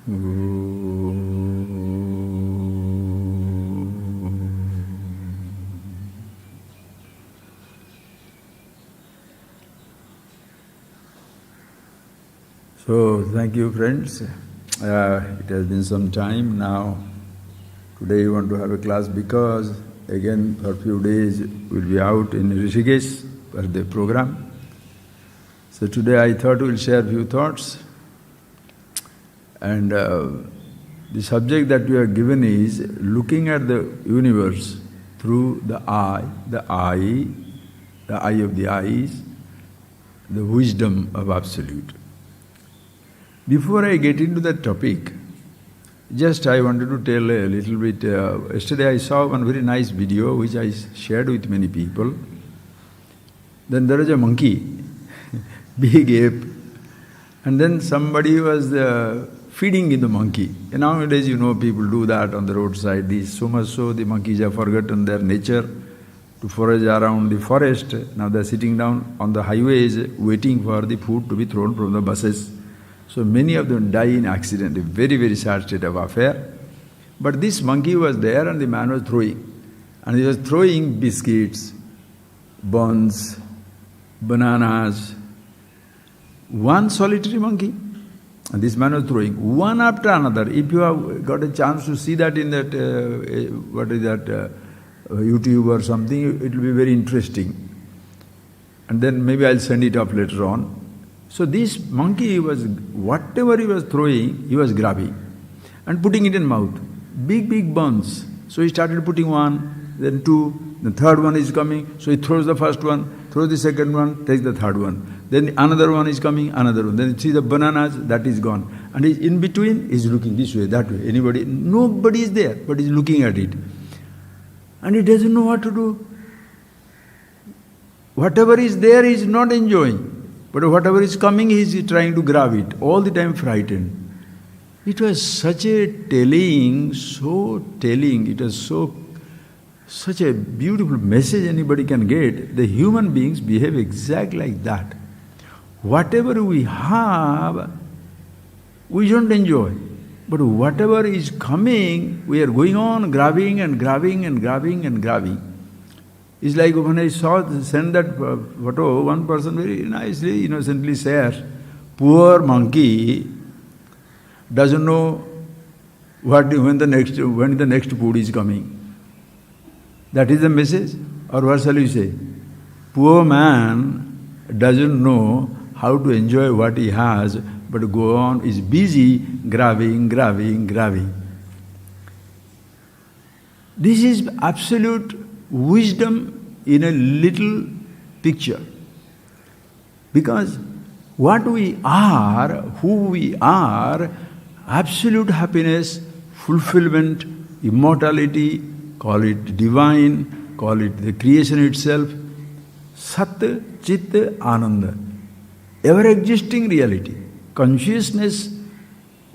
So, thank you friends. It has been some time now. Today we want to have a class because again for a few days we'll be out in Rishikesh for the program. So today I thought we'll share a few thoughts. And the subject that we are given is looking at the universe through the eye of the eyes, the wisdom of Absolute. Before I get into that topic, just I wanted to tell a little bit. Yesterday I saw one very nice video which I shared with many people. Then there was a monkey, big ape, and then somebody was feeding in the monkey. And nowadays, people do that on the roadside. So much so, the monkeys have forgotten their nature to forage around the forest. Now they are sitting down on the highways waiting for the food to be thrown from the buses. So many of them die in accident, a very, very sad state of affair. But this monkey was there and the man was throwing. And he was throwing biscuits, buns, bananas. One solitary monkey. And this man was throwing one after another. If you have got a chance to see that in that, YouTube or something, it will be very interesting. And then maybe I'll send it up later on. So this monkey whatever he was throwing, he was grabbing and putting it in mouth. Big, big buns. So he started putting one, then two, the third one is coming. So he throws the first one, throws the second one, takes the third one. Then another one is coming, another one. Then you see the bananas, that is gone. And he's in between, he's looking this way, that way. Nobody is there, but he's looking at it. And he doesn't know what to do. Whatever is there, he is not enjoying. But whatever is coming, he is trying to grab it, all the time frightened. It was such a telling, it was such a beautiful message anybody can get. The human beings behave exactly like that. Whatever we have, we don't enjoy. But whatever is coming, we are going on grabbing and grabbing and grabbing and grabbing. It's like when I sent that photo, one person very nicely, innocently says, poor monkey doesn't know when the next food is coming. That is the message? Or what shall you say? Poor man doesn't know how to enjoy what he has, but go on, is busy grabbing. This is absolute wisdom in a little picture. Because what we are, who we are, absolute happiness, fulfillment, immortality, call it divine, call it the creation itself, Sat, Chit, Ananda, ever-existing reality, consciousness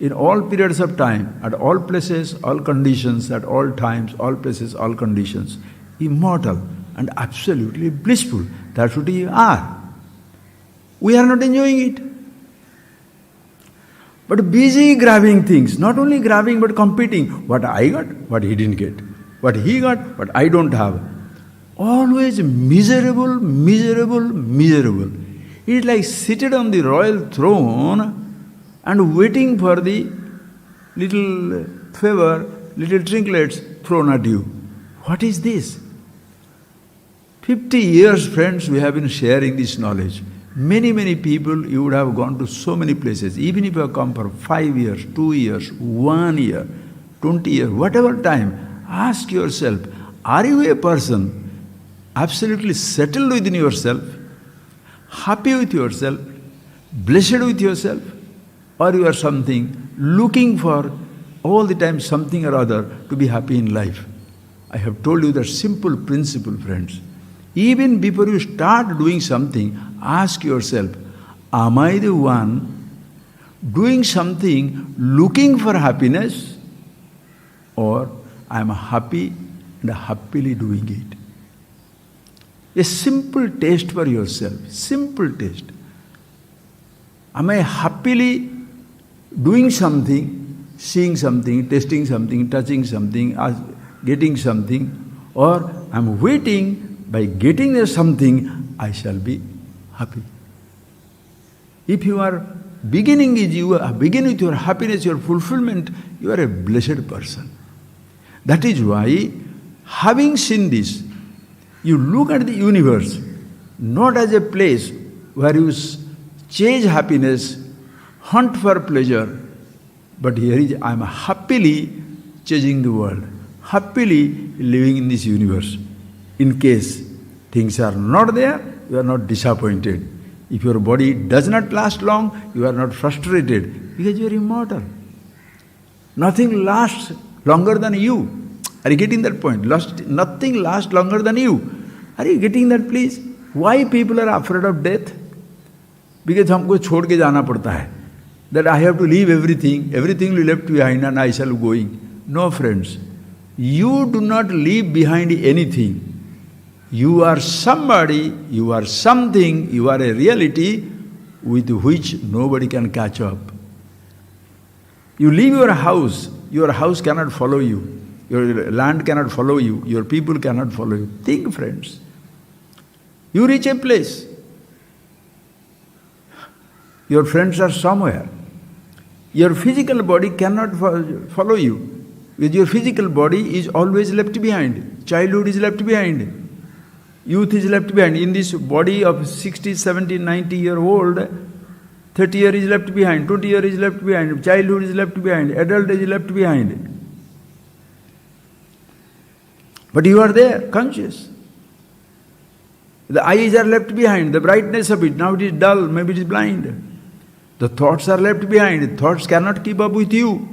in all periods of time, at all places, all conditions, at all times, all places, all conditions, immortal and absolutely blissful. That's what we are. We are not enjoying it. But busy grabbing things, not only grabbing but competing. What I got, what he didn't get. What he got, what I don't have. Always miserable. It is like seated on the royal throne and waiting for the little favor, little trinkets thrown at you. What is this? 50 years, friends, we have been sharing this knowledge. Many people, you would have gone to so many places. Even if you have come for 5 years, 2 years, 1 year, 20 years, whatever time, ask yourself, are you a person absolutely settled within yourself, happy with yourself, blessed with yourself, or you are something looking for all the time something or other to be happy in life? I have told you that simple principle, friends. Even before you start doing something, ask yourself, am I the one doing something looking for happiness, or I am happy and happily doing it? A simple test for yourself, simple test. Am I happily doing something seeing something, tasting something, touching something, getting something, or I'm waiting, by getting there something, I shall be happy. If you are beginning with your happiness, your fulfillment, you are a blessed person. That is why, having seen this, you look at the universe not as a place where you chase happiness, hunt for pleasure, but here is, I am happily chasing the world, happily living in this universe. In case things are not there, you are not disappointed. If your body does not last long, you are not frustrated, because you are immortal. Nothing lasts longer than you. Are you getting that point? Nothing lasts longer than you. Are you getting that, please? Why people are afraid of death? Because हमको छोड़ के जाना पड़ता है. That I have to leave everything will be left behind and I shall be going. No, friends. You do not leave behind anything. You are somebody, you are something, you are a reality with which nobody can catch up. You leave your house cannot follow you. Your land cannot follow you. Your people cannot follow you. Think, friends. You reach a place. Your friends are somewhere. Your physical body cannot follow you. With your physical body is always left behind. Childhood is left behind. Youth is left behind. In this body of 60, 70, 90-year-old, 30 years is left behind, 20 years is left behind, childhood is left behind, adult is left behind. But you are there, conscious. The eyes are left behind, the brightness of it, now it is dull, maybe it is blind. The thoughts are left behind, thoughts cannot keep up with you.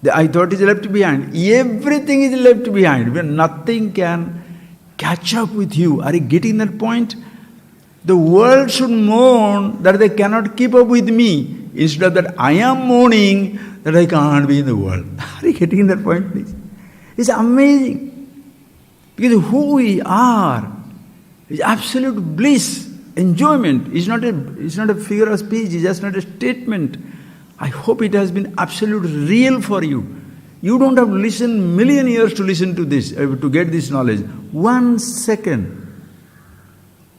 The I thought is left behind, everything is left behind, when nothing can catch up with you. Are you getting that point? The world should mourn that they cannot keep up with me, instead of that I am mourning that I can't be in the world. Are you getting that point, please? It's amazing. Because who we are is absolute bliss, enjoyment. It's not a figure of speech, it's just not a statement. I hope it has been absolute real for you. You don't have to listen million years to listen to this, to get this knowledge. 1 second,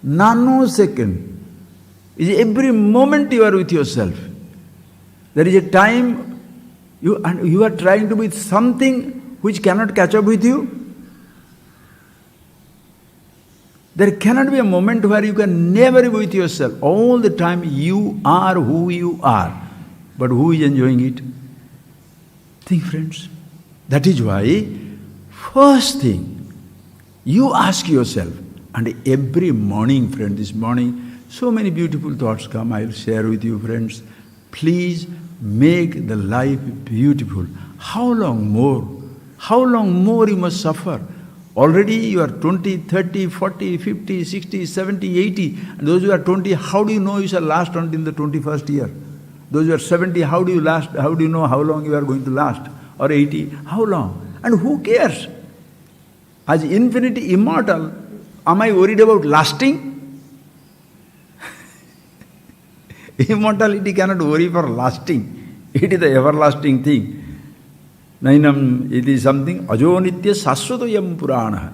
nanosecond, is every moment you are with yourself. There is a time you are trying to be something which cannot catch up with you. There cannot be a moment where you can never be with yourself. All the time you are who you are. But who is enjoying it? Think, friends. That is why, first thing, you ask yourself, and every morning, friend, this morning, so many beautiful thoughts come, I will share with you, friends. Please make the life beautiful. How long more? How long more you must suffer? Already you are 20, 30, 40, 50, 60, 70, 80. And those who are 20, how do you know you shall last until the 21st year? Those who are 70, how do you know how long you are going to last? Or 80, how long? And who cares? As infinity immortal, am I worried about lasting? Immortality cannot worry for lasting. It is the everlasting thing. Nainam, it is something, ajo nitya saswatoyam purana.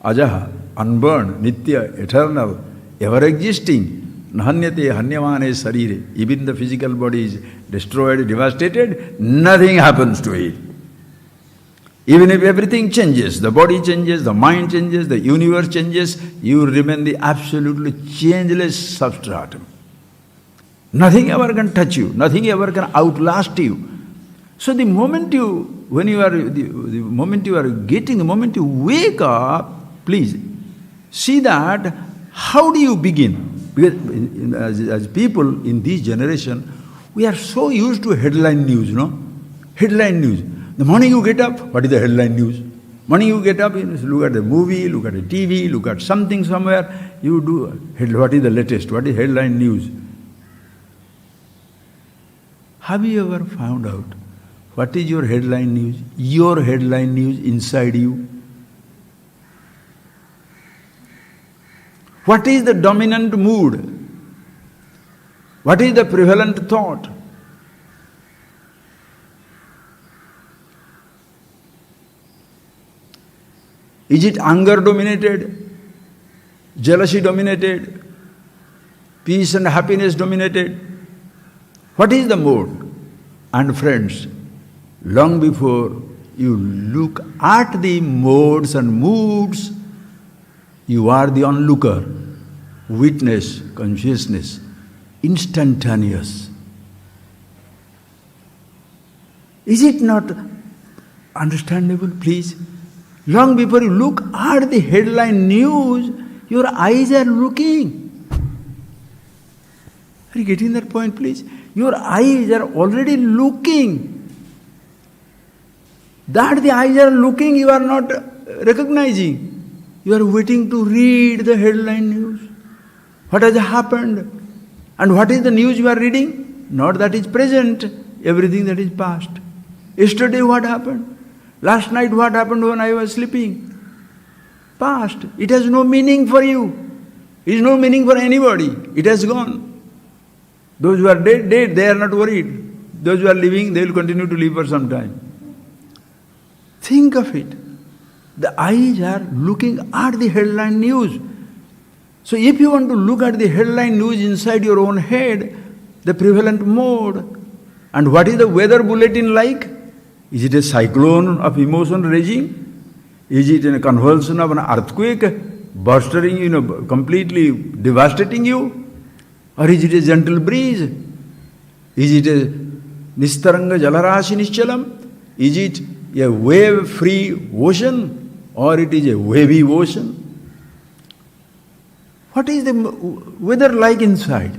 Ajaha, unborn, nitya, eternal, ever existing. Nahanyate hanyamane sarire. Even the physical body is destroyed, devastated, nothing happens to it. Even if everything changes, the body changes, the mind changes, the universe changes, you remain the absolutely changeless substratum. Nothing ever can touch you, nothing ever can outlast you. So the moment you wake up, please see that, how do you begin? Because as people in this generation, we are so used to headline news, Headline news. The morning you get up, what is the headline news? Morning you get up, you look at the movie, look at the TV, look at something somewhere, you do, what is the latest, what is headline news? Have you ever found out what is your headline news? Your headline news inside you? What is the dominant mood? What is the prevalent thought? Is it anger dominated? Jealousy dominated? Peace and happiness dominated? What is the mode? And friends, long before you look at the modes and moods, you are the onlooker, witness, consciousness, instantaneous. Is it not understandable, please? Long before you look at the headline news, your eyes are looking. Are you getting that point, please? Your eyes are already looking. That the eyes are looking, you are not recognizing. You are waiting to read the headline news. What has happened? And what is the news you are reading? Not that is present, everything that is past. Yesterday what happened? Last night what happened when I was sleeping? Past. It has no meaning for you. It has no meaning for anybody. It has gone. Those who are dead, they are not worried. Those who are living, they will continue to live for some time. Think of it. The eyes are looking at the headline news. So if you want to look at the headline news inside your own head, the prevalent mode, and what is the weather bulletin like? Is it a cyclone of emotion raging? Is it a convulsion of an earthquake bursting, completely devastating you? Or is it a gentle breeze? Is it a nistaranga jalarashi nischalam? Is it a wave-free ocean? Or it is a wavy ocean? What is the weather like inside?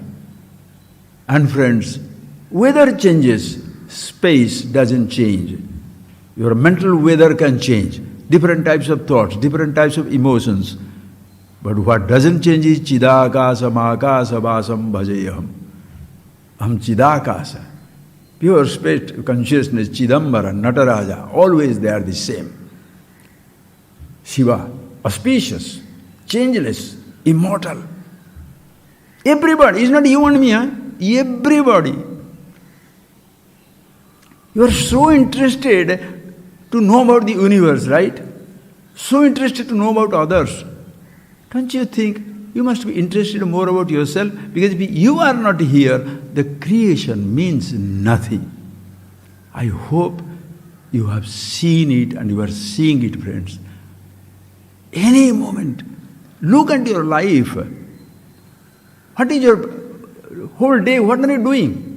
And friends, weather changes, space doesn't change. Your mental weather can change. Different types of thoughts, different types of emotions. But what doesn't change is chidakasam akasavasam bhajayam. Aham chidakasa. Pure space, consciousness, Chidambara, Nataraja, always they are the same. Shiva, auspicious, changeless, immortal. Everybody, it's not you and me, huh? Everybody. You are so interested to know about the universe, right? So interested to know about others. Don't you think you must be interested more about yourself? Because if you are not here, the creation means nothing. I hope you have seen it and you are seeing it, friends. Any moment, look at your life. What is your whole day? What are you doing?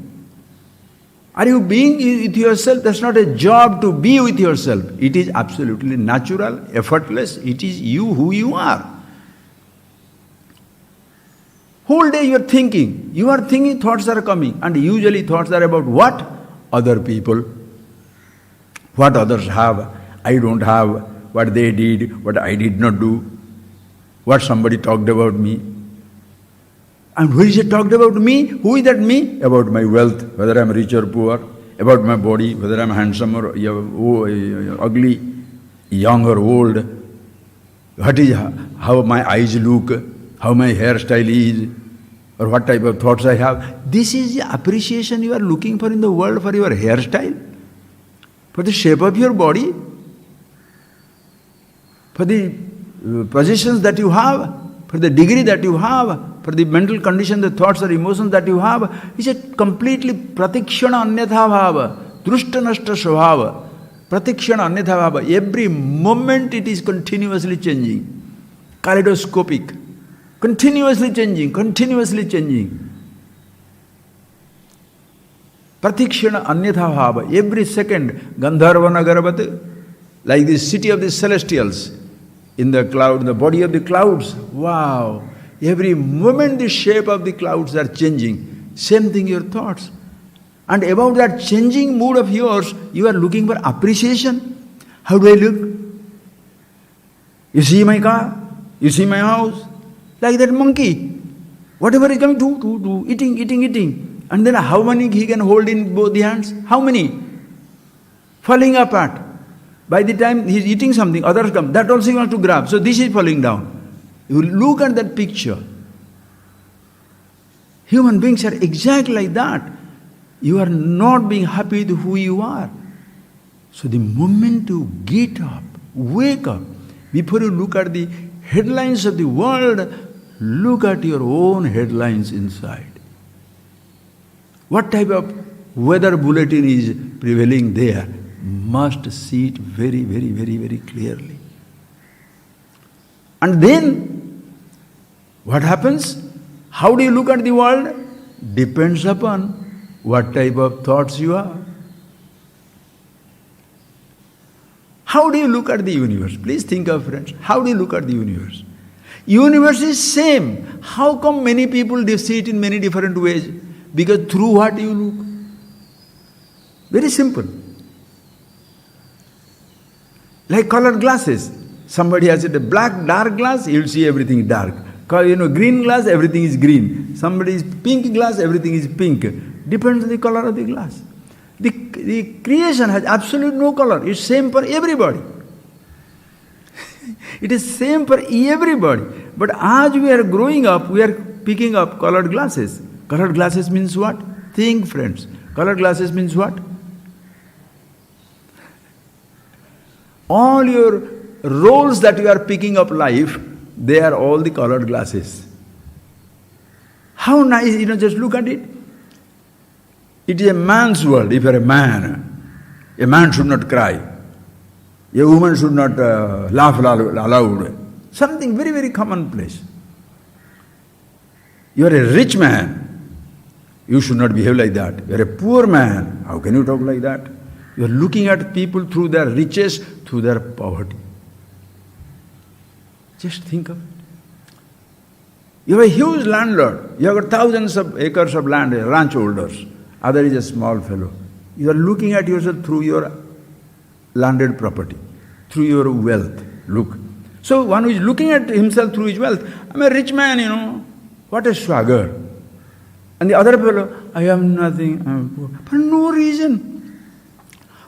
Are you being with yourself? That's not a job to be with yourself. It is absolutely natural, effortless. It is you who you are. Whole day you are thinking. You are thinking, thoughts are coming. And usually thoughts are about what? Other people. What others have, I don't have. What they did, what I did not do. What somebody talked about me. And who is it talked about me? Who is that me? About my wealth, whether I am rich or poor. About my body, whether I am handsome or ugly, young or old. What is how my eyes look, how my hairstyle is, or what type of thoughts I have. This is the appreciation you are looking for in the world for your hairstyle, for the shape of your body, for the positions that you have, for the degree that you have, for the mental condition, the thoughts or emotions that you have. It's a completely pratikshana anyatha bhava, drushta nashta svabhava, pratikshana anyatha bhava. Every moment it is continuously changing, kaleidoscopic, continuously changing, continuously changing. Pratikshana anyatha bhava. Every second, Gandharva Nagaravat, like the city of the celestials, in the cloud, in the body of the clouds. Wow! Every moment the shape of the clouds are changing. Same thing your thoughts. And about that changing mood of yours, you are looking for appreciation. How do I look? You see my car? You see my house? Like that monkey. Whatever is coming, do, eating. And then how many he can hold in both the hands? How many? Falling apart. By the time he is eating something, others come. That also he wants to grab. So this is falling down. You look at that picture. Human beings are exactly like that. You are not being happy with who you are. So the moment you get up, wake up, Before you look at the headlines of the world, look at your own headlines inside. What type of weather bulletin is prevailing there? Must see it very, very, very, very clearly. And then, what happens? How do you look at the world? Depends upon what type of thoughts you have. How do you look at the universe? Please think of, friends, how do you look at the universe? Universe is same. How come many people they see it in many different ways? Because through what you look. Very simple. Like colored glasses. Somebody has a black, dark glass, you'll see everything dark. Green glass, everything is green. Somebody's pink glass, everything is pink. Depends on the color of the glass. The creation has absolutely no color. It's same for everybody. It is same for everybody. But as we are growing up, we are picking up colored glasses. Colored glasses means what? Think, friends. Colored glasses means what? All your roles that you are picking up life, they are all the colored glasses. How nice, just look at it. It is a man's world. If you are a man should not cry. A woman should not laugh aloud. Something very, very commonplace. You are a rich man. You should not behave like that. You are a poor man. How can you talk like that? You are looking at people through their riches, through their poverty. Just think of it. You are a huge landlord. You have got thousands of acres of land, ranch holders. Other is a small fellow. You are looking at yourself through your landed property, through your wealth. Look. So one who is looking at himself through his wealth, I'm a rich man, what a swagger. And the other fellow, I have nothing, I'm poor. For no reason.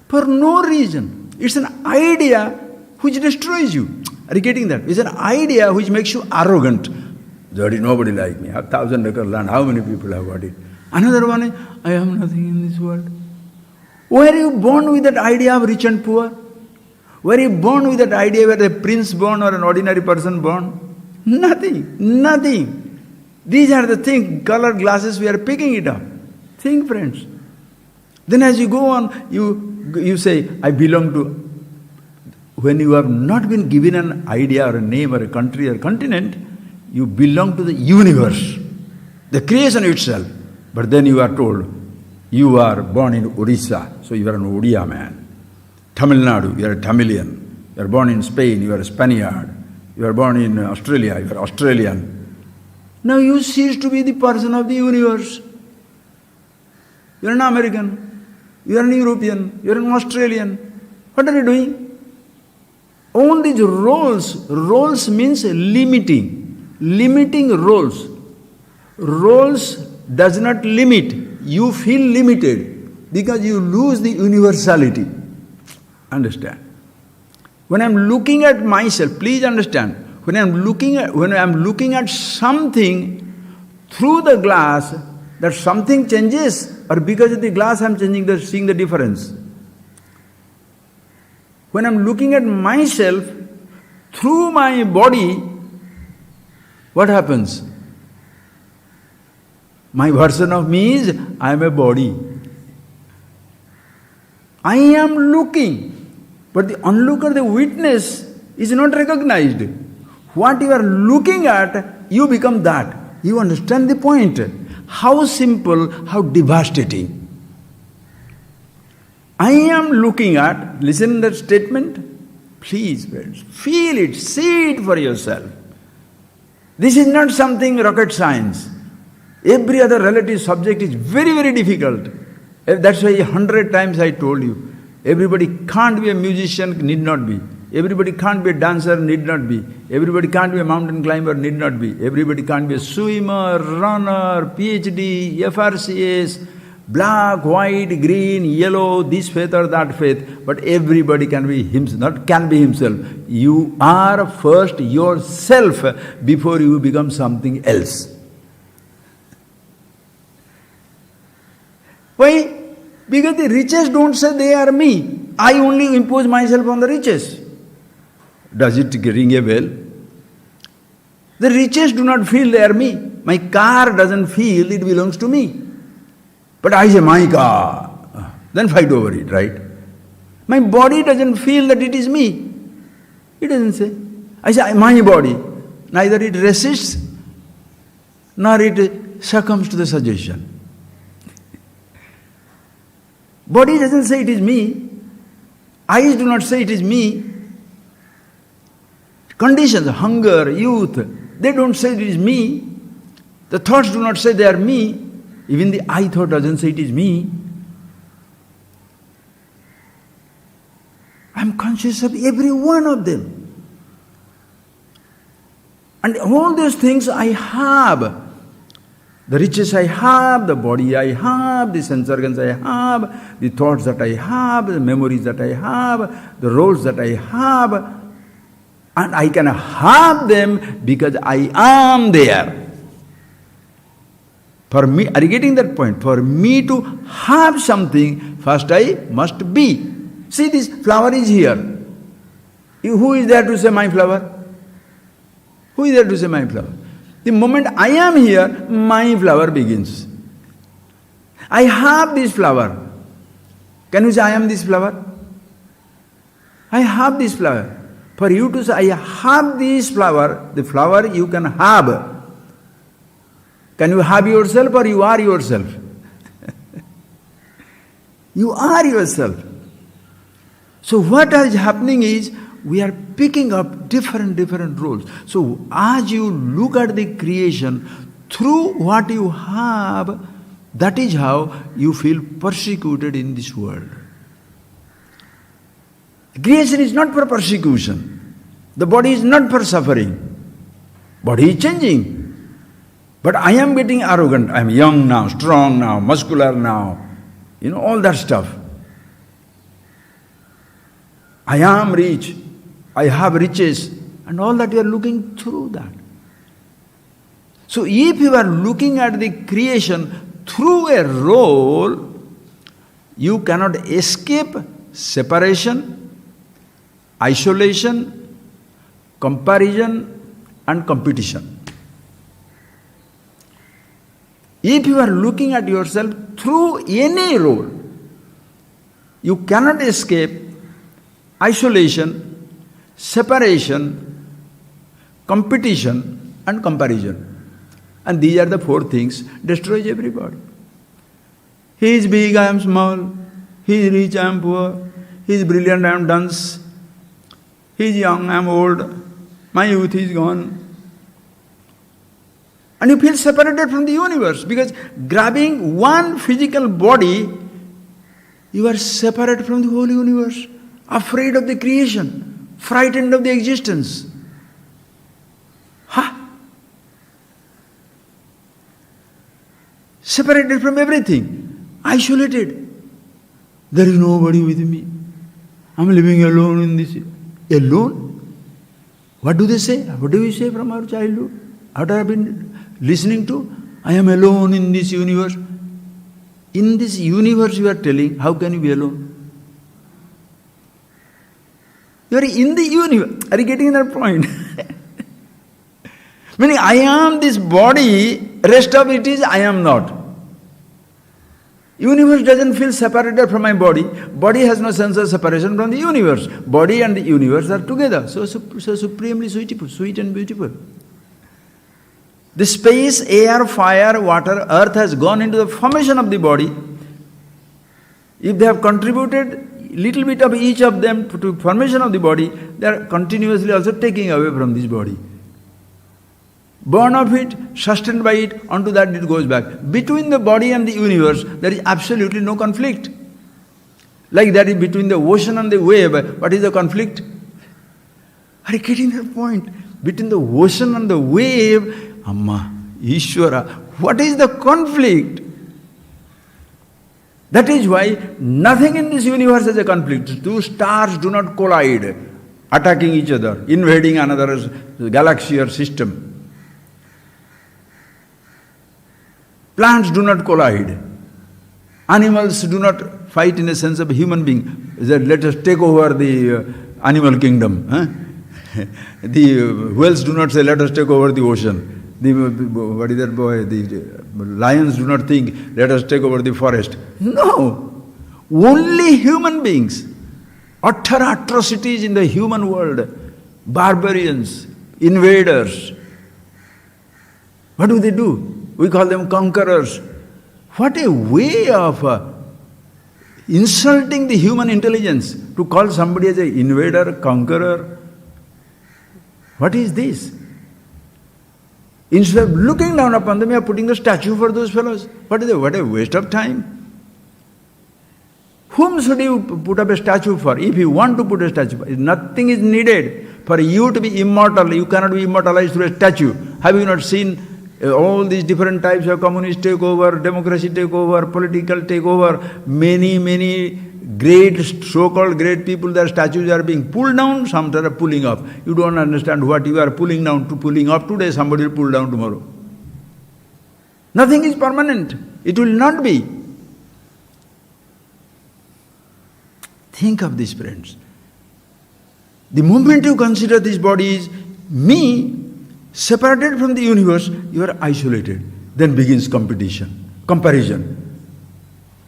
For no reason. It's an idea which destroys you. Are you getting that? It's an idea which makes you arrogant. There is nobody like me. I have 1,000-acre land. How many people have got it? Another one is, I have nothing in this world. Were you born with that idea of rich and poor? Were you born with that idea where a prince born or an ordinary person born? Nothing. Nothing. These are the things, colored glasses, we are picking it up. Think, friends. Then as you go on, you say, I belong to... When you have not been given an idea or a name or a country or continent, you belong to the universe, the creation itself. But then you are told, you are born in Orissa, so you are an Odia man. Tamil Nadu, you are a Tamilian. You are born in Spain, you are a Spaniard. You are born in Australia, you are Australian. Now you cease to be the person of the universe. You are an American, you are an European, you are an Australian. What are you doing? All these roles means limiting roles. Roles does not limit. You feel limited because you lose the universality. Understand? When I am looking at myself, please understand, when I am looking at something through the glass, that something changes, or because of the glass I am seeing the difference. When I am looking at myself through my body, what happens? My version of me is, I am a body. I am looking, but the onlooker, the witness, is not recognized. What you are looking at, you become that. You understand the point? How simple, how devastating. I am looking at, listen to that statement. Please, friends, feel it, see it for yourself. This is not something rocket science. Every other relative subject is very, very difficult. That's why 100 times I told you, everybody can't be a musician, need not be. Everybody can't be a dancer, need not be. Everybody can't be a mountain climber, need not be. Everybody can't be a swimmer, runner, PhD, FRCS, black, white, green, yellow, this faith or that faith. But everybody can be himself, not can be himself. You are first yourself before you become something else. Why? Because the riches don't say they are me. I only impose myself on the riches. Does it ring a bell? The richest do not feel they are me. My car doesn't feel it belongs to me. But I say, my car. Then fight over it, right? My body doesn't feel that it is me. It doesn't say. I say, my body. Neither it resists, nor it succumbs to the suggestion. Body doesn't say it is me. Eyes do not say it is me. Conditions, hunger, youth, they don't say it is me. The thoughts do not say they are me. Even the I thought doesn't say it is me. I am conscious of every one of them. And all those things I have. The riches I have, the body I have, the sense organs I have, the thoughts that I have, the memories that I have, the roles that I have. And I can have them because I am there. For me, are you getting that point? For me to have something, first I must be. See, this flower is here. Who is there to say my flower? Who is there to say my flower? The moment I am here, my flower begins. I have this flower. Can you say I am this flower? I have this flower. For you to say I have this flower, the flower you can have. Can you have yourself or you are yourself? You are yourself. So what is happening is, we are picking up different roles. So as you look at the creation through what you have, that is how you feel persecuted in this world. Creation is not for persecution. The body is not for suffering. Body is changing. But I am getting arrogant. I am young now, strong now, muscular now. All that stuff. I am rich. I have riches. And all that you are looking through that. So if you are looking at the creation through a role, you cannot escape separation, isolation, comparison and competition. If you are looking at yourself through any role, you cannot escape isolation, separation, competition and comparison. And these are the four things destroys everybody. He is big, I am small. He is rich, I am poor. He is brilliant, I am dunce. He is young, I am old. My youth is gone. And you feel separated from the universe because grabbing one physical body, you are separate from the whole universe, afraid of the creation, frightened of the existence. Separated from everything, isolated. There is nobody with me. I am living alone in this. Alone? What do they say? What do we say from our childhood? What have I been listening to? I am alone in this universe. In this universe you are telling, how can you be alone? You are in the universe. Are you getting that point? Meaning, I am this body, rest of it is I am not. Universe doesn't feel separated from my body. Body has no sense of separation from the universe. Body and the universe are together. So supremely sweet and beautiful. The space, air, fire, water, earth has gone into the formation of the body. If they have contributed little bit of each of them to formation of the body, they are continuously also taking away from this body. Born of it, sustained by it, onto that it goes back. Between the body and the universe, there is absolutely no conflict. Like that is between the ocean and the wave, what is the conflict? Are you getting that point? Between the ocean and the wave, Amma, Ishvara, what is the conflict? That is why nothing in this universe has a conflict. Two stars do not collide, attacking each other, invading another galaxy or system. Plants do not collide. Animals do not fight in a sense of human being. That let us take over the animal kingdom. The whales do not say, let us take over the ocean. What is that boy? The lions do not think, let us take over the forest. No! Only human beings. Utter atrocities in the human world. Barbarians, invaders. What do? We call them conquerors. What a way of insulting the human intelligence to call somebody as an invader, conqueror. What is this? Instead of looking down upon them, you are putting a statue for those fellows. What a waste of time. Whom should you put up a statue for? If you want to put a statue, nothing is needed. For you to be immortal, you cannot be immortalized through a statue. Have you not seen all these different types of communist takeover, democracy takeover, political takeover? Many great, so-called great people, their statues are being pulled down, some are pulling up. You don't understand what you are pulling down to pulling up today, somebody will pull down tomorrow. Nothing is permanent. It will not be. Think of this, friends. The moment you consider this body is me, separated from the universe, you are isolated. Then begins competition, comparison.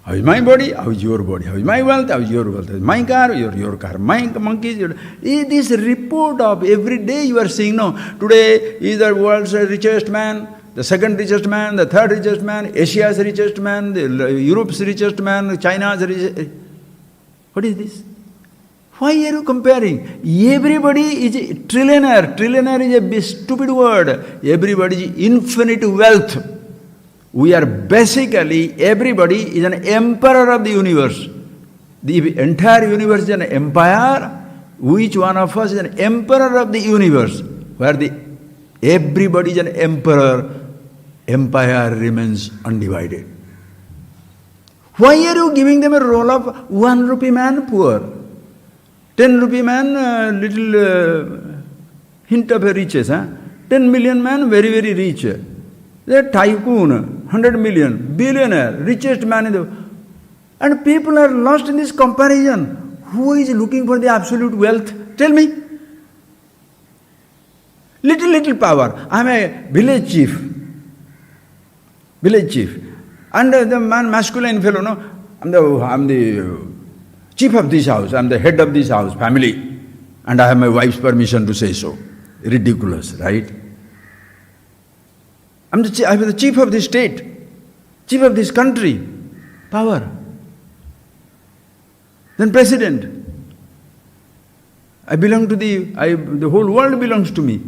How is my body? How is your body? How is my wealth? How is your wealth? How is my car? Your car. My monkeys. This report of every day you are seeing, no, today is the world's richest man, the second richest man, the third richest man, Asia's richest man, Europe's richest man, China's richest. What is this? Why are you comparing? Everybody is a trillionaire. Trillionaire is a big stupid word. Everybody is infinite wealth. We are basically, everybody is an emperor of the universe. The entire universe is an empire. Each one of us is an emperor of the universe. Where everybody is an emperor, empire remains undivided. Why are you giving them a role of 1 rupee man, poor? 10 rupee man, little hint of a riches. 10 million man, very, very rich. They're tycoon, 100 million, billionaire, richest man in the world. And people are lost in this comparison. Who is looking for the absolute wealth? Tell me. Little power. I'm a village chief. And the man, masculine fellow, no, I'm the chief of this house, I'm the head of this house, family, and I have my wife's permission to say so. Ridiculous, right? I'm the chief of this state, chief of this country, power. Then president. I belong to the whole world belongs to me.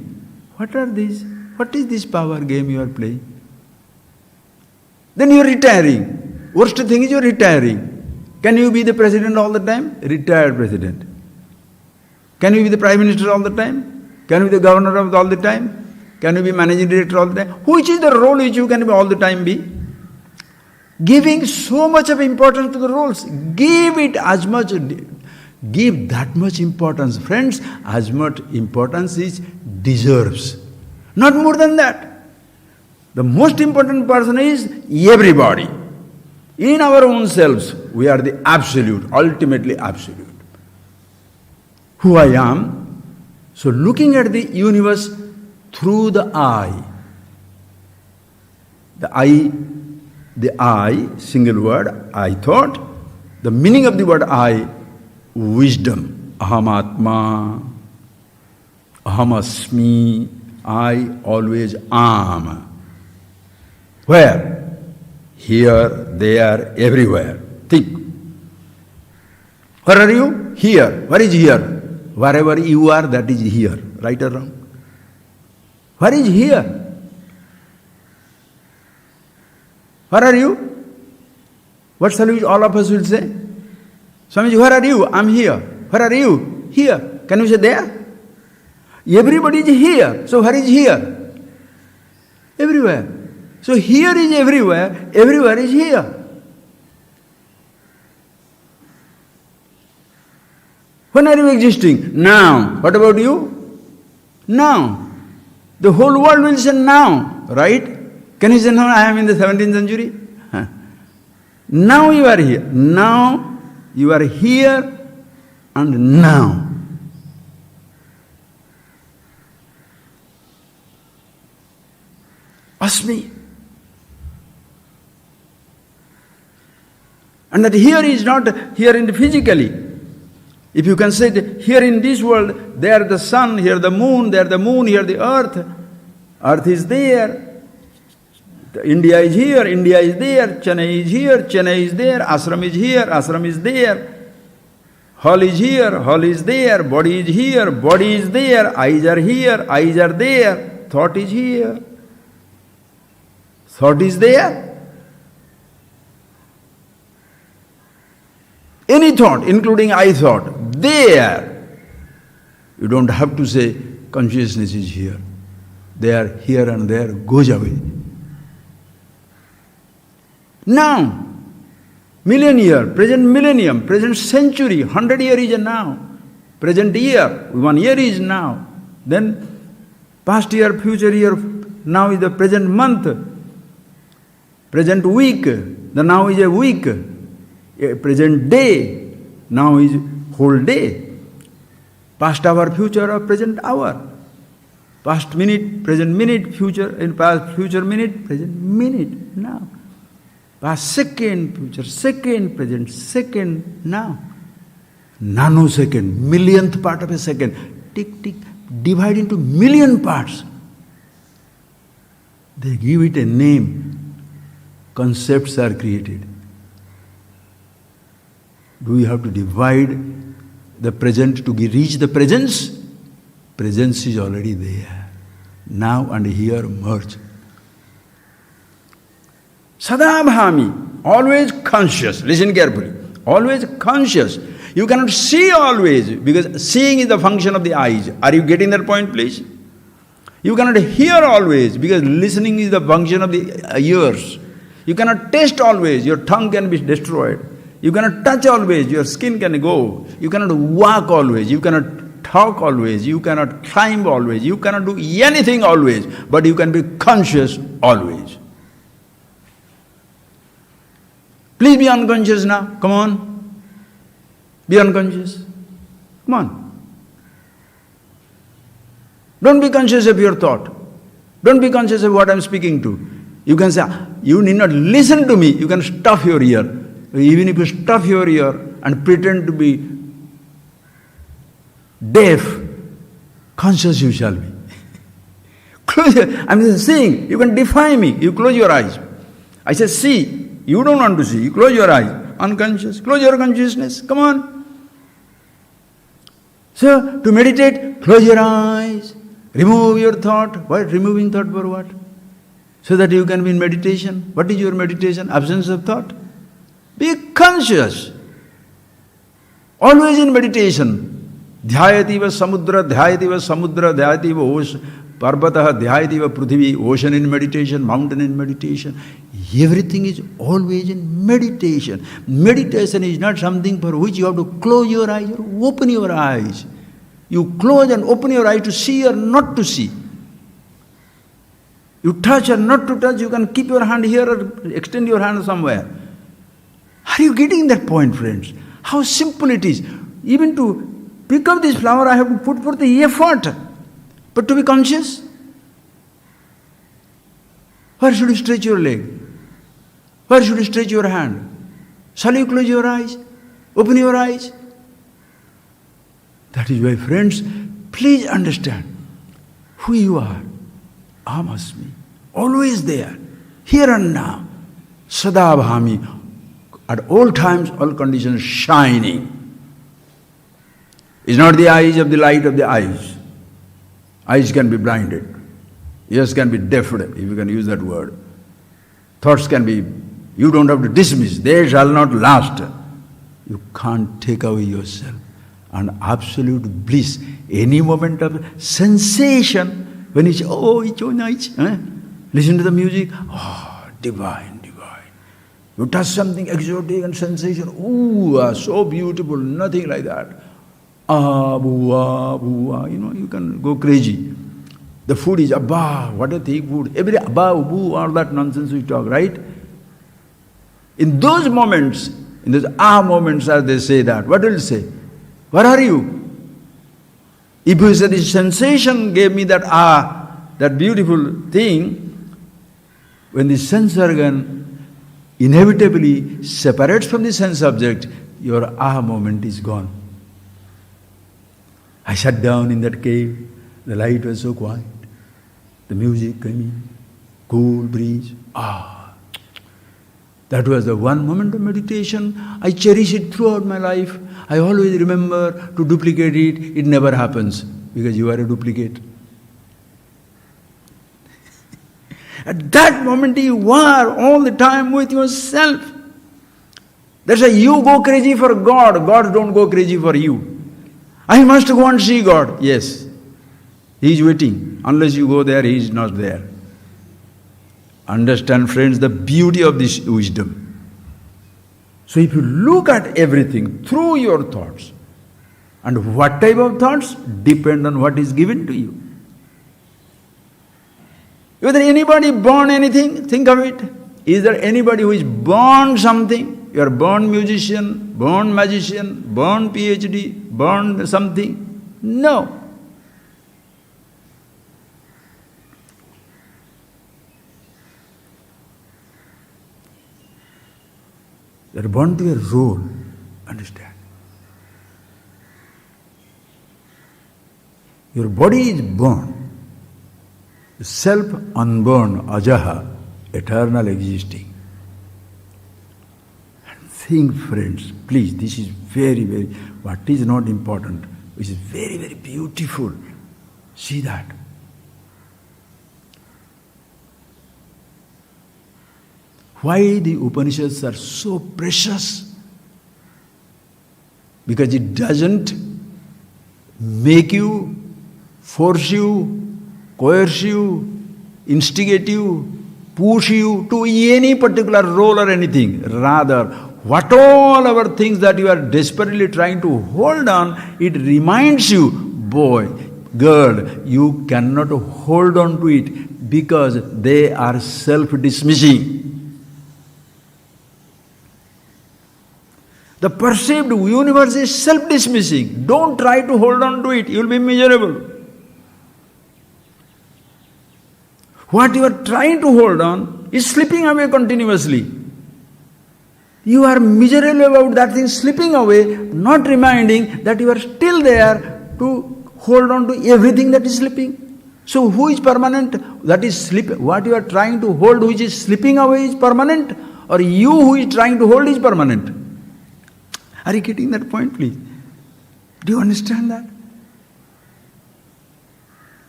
What are these? What is this power game you are playing? Then you are retiring. Worst thing is you are retiring. Can you be the president all the time? Retired president. Can you be the prime minister all the time? Can you be the governor all the time? Can you be managing director all the time? Which is the role which you can all the time be? Giving so much of importance to the roles. Give that much importance. Friends, as much importance it deserves. Not more than that. The most important person is everybody. In our own selves, we are the absolute, ultimately absolute. Who I am. So looking at the universe through the eye. The eye, single word, I thought. The meaning of the word I, wisdom. Aham Atma, Aham Asmi, I always am. Where? Here, there, everywhere. Think. Where are you? Here. Where is here? Wherever you are, that is here. Right or wrong? Where is here? Where are you? What shall we, all of us will say? Swamiji, where are you? I'm here. Where are you? Here. Can you say there? Everybody is here. So where is here? Everywhere. So here is everywhere, everywhere is here. When are you existing? Now. What about you? Now. The whole world will say now, right? Can you say now I am in the 17th century? Now you are here. Now you are here and now. Asmi. And that here is not here in the physically. If you can say that here in this world, there the sun, here the moon, there the moon, here the earth. Earth is there. India is here, India is there. Chennai is here, Chennai is there. Ashram is here, ashram is there. Hall is here, hall is there. Body is here, body is there. Eyes are here, eyes are there. Thought is here. Thought is there. Any thought, including I thought, there. You don't have to say consciousness is here. They are here and there, goes away. Now, million year, present millennium, present century, 100 year is a now. Present year, 1 year is now. Then past year, future year, now is the present month. Present week, the now is a week. Present day, now is whole day. Past hour, future hour, present hour. Past minute, future, in past future minute, present minute, now. Past second, future second, present second, now. Nanosecond, millionth part of a second. Tick, tick, divide into million parts. They give it a name. Concepts are created. Do we have to divide the present to reach the presence? Presence is already there. Now and here merge. Sadabhami, always conscious. Listen carefully. Always conscious. You cannot see always, because seeing is the function of the eyes. Are you getting that point, please? You cannot hear always, because listening is the function of the ears. You cannot taste always, your tongue can be destroyed. You cannot touch always, your skin can go. You cannot walk always, you cannot talk always, you cannot climb always, you cannot do anything always, but you can be conscious always. Please be unconscious now, come on. Be unconscious. Come on. Don't be conscious of your thought. Don't be conscious of what I am speaking to. You can say, you need not listen to me, you can stuff your ear. Even if you stuff your ear and pretend to be deaf, conscious you shall be. Close your, I'm just saying, you can defy me, you close your eyes. I say, see, you don't want to see, you close your eyes, unconscious, close your consciousness, come on. So, to meditate, close your eyes, remove your thought. What? Removing thought for what? So that you can be in meditation. What is your meditation? Absence of thought. Be conscious. Always in meditation. Dhyayativa samudra, dhyayativa samudra, dhyayativa ocean, parvataha, dhyayativa prithvi, ocean in meditation, mountain in meditation. Everything is always in meditation. Meditation is not something for which you have to close your eyes or open your eyes. You close and open your eyes to see or not to see. You touch or not to touch, you can keep your hand here or extend your hand somewhere. Are you getting that point, friends? How simple it is. Even to pick up this flower, I have to put forth the effort. But to be conscious, where should you stretch your leg? Where should you stretch your hand? Shall you close your eyes? Open your eyes? That is why, friends, please understand who you are. Aham asmi. Always there. Here and now. Sadabhami. At all times, all conditions, shining. It's not the eyes of the light of the eyes. Eyes can be blinded. Ears can be deafened, if you can use that word. Thoughts can be, you don't have to dismiss. They shall not last. You can't take away yourself. And absolute bliss, any moment of sensation, when it's, oh, it's so nice. Listen to the music, oh, divine. You touch something exotic and sensation, ooh, so beautiful, nothing like that. Ah, boo, you can go crazy. The food is abba, what a thick food. Every abba, boo, all that nonsense we talk, right? In those moments, in those moments, as they say that, what will you say? Where are you? If you say this sensation gave me that that beautiful thing, When the sense organ inevitably separates from the sense object, your aha moment is gone. I sat down in that cave, the light was so quiet, the music came in, cool breeze, that was the one moment of meditation. I cherish it throughout my life. I always remember to duplicate it. It never happens because you are a duplicate. At that moment you are all the time with yourself. That's why you go crazy for God. God don't go crazy for you. I must go and see God. Yes. He is waiting. Unless you go there, He is not there. Understand, friends, the beauty of this wisdom. So if you look at everything through your thoughts, and what type of thoughts depend on what is given to you. Whether anybody born anything, think of it. Is there anybody who is born something? You are born musician, born magician, born PhD, born something? No. You are born to a role, understand. Your body is born, self unborn, ajaha, eternal existing. And think, friends, please, this is very, very, what is not important, which is very, very beautiful. See that. Why the Upanishads are so precious? Because it doesn't make you, force you, coerce you, instigate you, push you to any particular role or anything. Rather, what all our things that you are desperately trying to hold on, it reminds you, boy, girl, you cannot hold on to it because they are self-dismissing. The perceived universe is self-dismissing. Don't try to hold on to it, you will be miserable. What you are trying to hold on is slipping away continuously. You are miserable about that thing slipping away, not reminding that you are still there to hold on to everything that is slipping. So who is permanent? That is slip. What you are trying to hold, which is slipping away, is permanent, or you who is trying to hold is permanent? Are you getting that point, please? Do you understand that?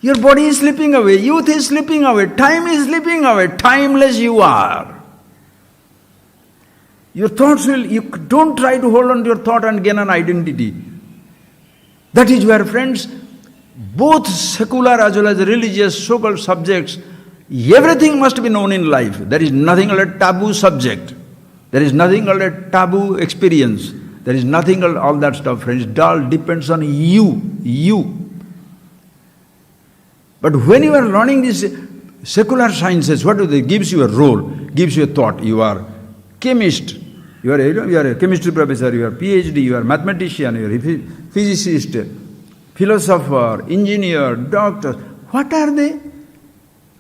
Your body is slipping away, youth is slipping away, time is slipping away, timeless you are. Your thoughts you don't try to hold on to your thought and gain an identity. That is where, friends, both secular as well as religious so-called subjects, everything must be known in life. There is nothing called a taboo subject. There is nothing called a taboo experience. There is nothing called all that stuff, friends. It all depends on you. But when you are learning these secular sciences, what do they? Gives you a role, gives you a thought. You are chemist, you are a chemistry professor, you are PhD, you are mathematician, you are a physicist, philosopher, engineer, doctor. What are they?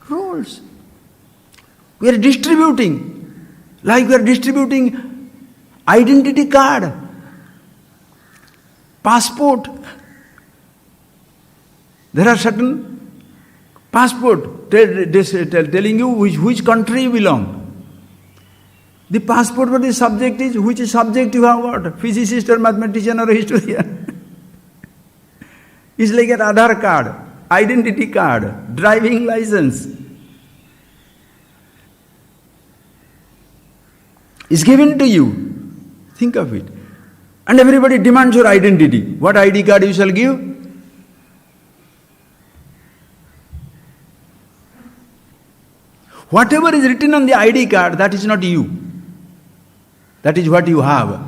Roles. We are distributing, like we are distributing identity card, passport. There are certain passport telling you which country you belong. The passport for the subject is which subject you have got, physicist or mathematician or historian. It's like an Aadhaar card, identity card, driving license. It's given to you. Think of it. And everybody demands your identity. What ID card you shall give? Whatever is written on the ID card, that is not you. That is what you have.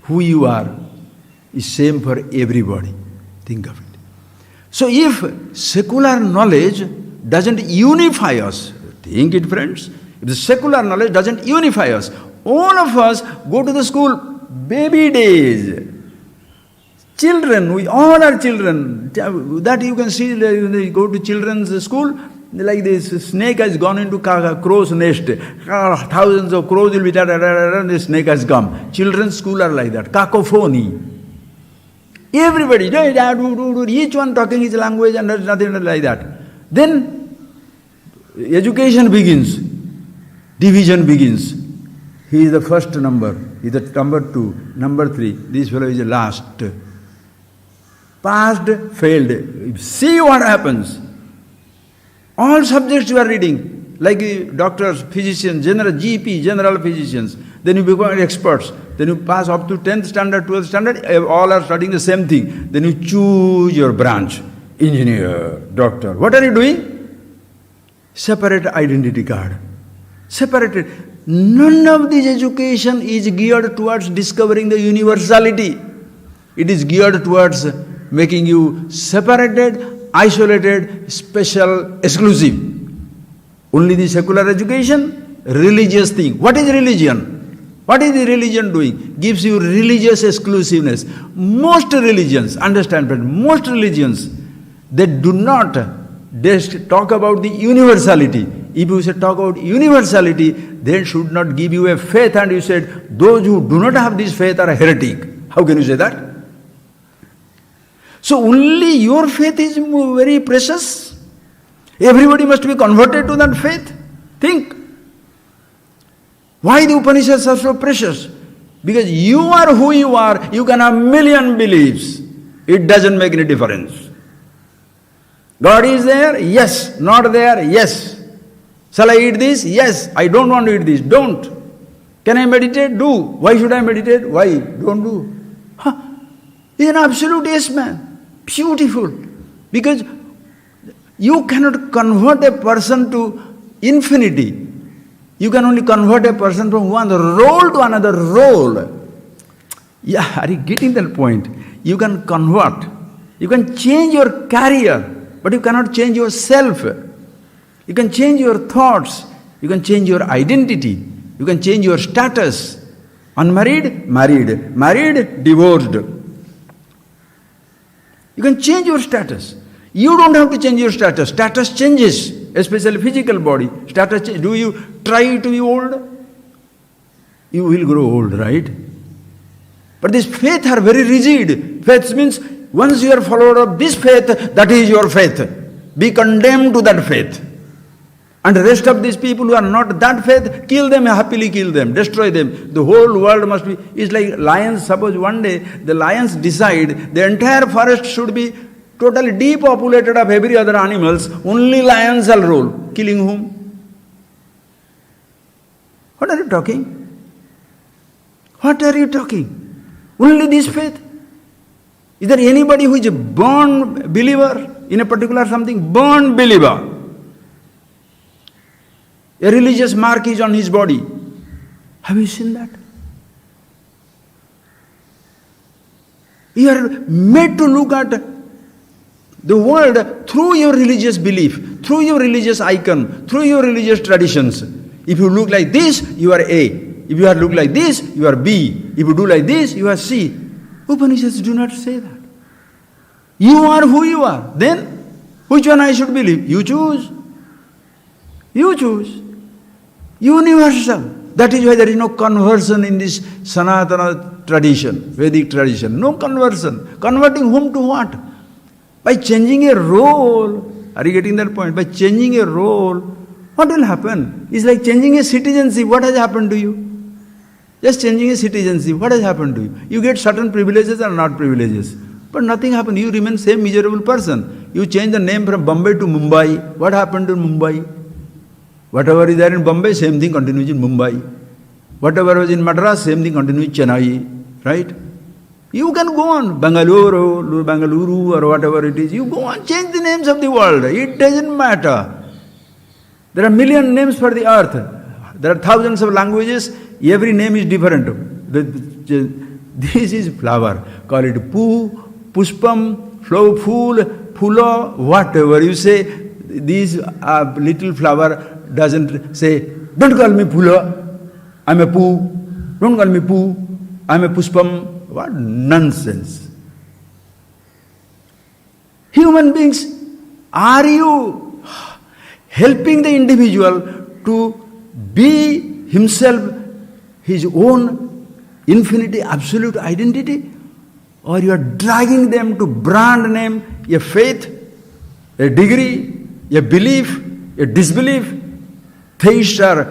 Who you are is same for everybody. Think of it. So if secular knowledge doesn't unify us, think it, friends. If the secular knowledge doesn't unify us, all of us go to the school, baby days. Children, we all are children. That you can see, they go to children's school, Like this snake has gone into crow's nest. Thousands of crows will be there, and the snake has come. Children's school are like that. Cacophony. Everybody, each one talking his language and there's nothing like that. Then education begins. Division begins. He is the first number. He is the number 2, number 3. This fellow is the last. Passed, failed. See what happens. All subjects you are reading, like doctors, physicians, GP, general physicians. Then you become experts. Then you pass up to 10th standard, 12th standard, all are studying the same thing. Then you choose your branch. Engineer, doctor. What are you doing? Separate identity card. Separated. None of this education is geared towards discovering the universality. It is geared towards making you separated, isolated, special, exclusive. Only the secular education, religious thing. What is religion? What is the religion doing? Gives you religious exclusiveness. Most religions, understand that, most religions, they do not talk about the universality. If you say talk about universality, they should not give you a faith, and you said, those who do not have this faith are a heretic. How can you say that? So only your faith is very precious. Everybody must be converted to that faith. Think. Why the Upanishads are so precious? Because you are who you are, you can have million beliefs. It doesn't make any difference. God is there? Yes. Not there? Yes. Shall I eat this? Yes. I don't want to eat this. Don't. Can I meditate? Do. Why should I meditate? Why? Don't do. He's an absolute yes man. Beautiful. Because you cannot convert a person to infinity. You can only convert a person from one role to another role. Yeah, are you getting that point? You can convert. You can change your career, but you cannot change yourself. You can change your thoughts. You can change your identity. You can change your status. Unmarried, married. Married, divorced. You can change your status. You don't have to change your status. Status changes, especially physical body. Status changes. Do you try to be old? You will grow old, right? But this faith are very rigid. Faith means once you are follower of this faith, that is your faith. Be condemned to that faith. And the rest of these people who are not that faith, kill them, happily kill them, destroy them. The whole world must be, it's like lions. Suppose one day the lions decide the entire forest should be totally depopulated of every other animals, only lions shall rule. Killing whom? What are you talking? What are you talking? Only this faith? Is there anybody who is a born believer in a particular something? Born believer. A religious mark is on his body. Have you seen that? You are made to look at the world through your religious belief, through your religious icon, through your religious traditions. If you look like this, you are A. If you look like this, you are B. If you do like this, you are C. Upanishads do not say that. You are who you are. Then, which one I should believe? You choose. You choose. Universal. That is why there is no conversion in this Sanatana tradition, Vedic tradition. No conversion. Converting whom to what? By changing a role. Are you getting that point? By changing a role, what will happen? It's like changing a citizenship. What has happened to you? Just changing a citizenship. What has happened to you? You get certain privileges or not privileges. But nothing happened. You remain same miserable person. You change the name from Bombay to Mumbai. What happened to Mumbai? Whatever is there in Bombay, same thing continues in Mumbai. Whatever was in Madras, same thing continues in Chennai. Right? You can go on, Bengaluru or whatever it is. You go on, change the names of the world. It doesn't matter. There are million names for the earth. There are thousands of languages. Every name is different. This is flower. Call it Poo, Puspam, Flow, Fool, Phulo, whatever you say. These little flower doesn't say, don't call me Phulo, I'm a Poo. Don't call me Poo, I'm a Puspam. What nonsense. Human beings, are you? helping the individual to be himself, his own infinity, absolute identity, or you are dragging them to brand name a faith, a degree, a belief, a disbelief. Theists are